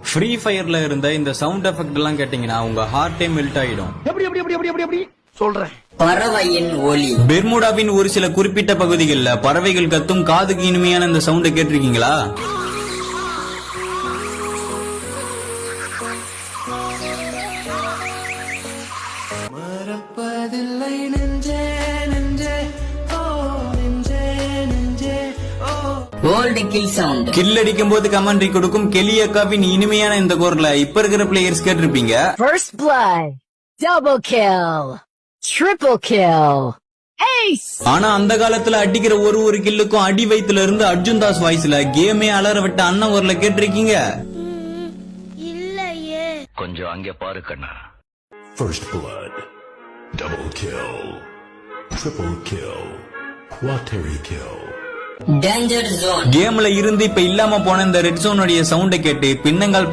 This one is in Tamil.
ஃப்ரீ ஃபயர்ல இருந்த இந்த சவுண்ட் எஃபெக்ட் எல்லாம் கேட்டீங்கன்னா உங்க ஹார்ட்டே மெல்ட் ஆயிடும். எப்படி சொல்றேன். பறவையின் ஒலி. பெர்முடாவின் ஒரு சில குறிப்பிட்ட பகுதிகளில் பறவைகள் கத்தும் காதுக்கு இனிமையான இந்த சவுண்டை கேட்டிருக்கீங்களா? மறப்பதில்லை நெஞ்சே நெஞ்சே ஓ நெஞ்சே நெஞ்சே ஓ. கோல்டு கில் சவுண்ட். கில் அடிக்கும் போது கமெண்ட்ரி கொடுக்கும் கெலியக்காவின் இனிமையான இந்த குரலை இப்ப இருக்கிற பிளேயர்ஸ் கேட்டிருப்பீங்க. First blood, double kill, triple kill, ace. ஆனா அந்த காலத்துல அடிக்கிற ஒரு கில்லுக்கும் அடி வயித்துல இருந்து அர்ஜுன் தாஸ் வாய்ஸ்ல கேமே அலற விட்ட அண்ணன் குரலை கேட்டிருக்கீங்க? இல்லையே. கொஞ்சம் அங்கே பாரு கண்ணா. First blood, double kill, triple kill, quaternary kill. Danger zone. கேம்ல இருந்து இப்ப இல்லாம போன இந்த ரெட் ஜோனுடைய சவுண்டை கேட்டு பின்னங்கால்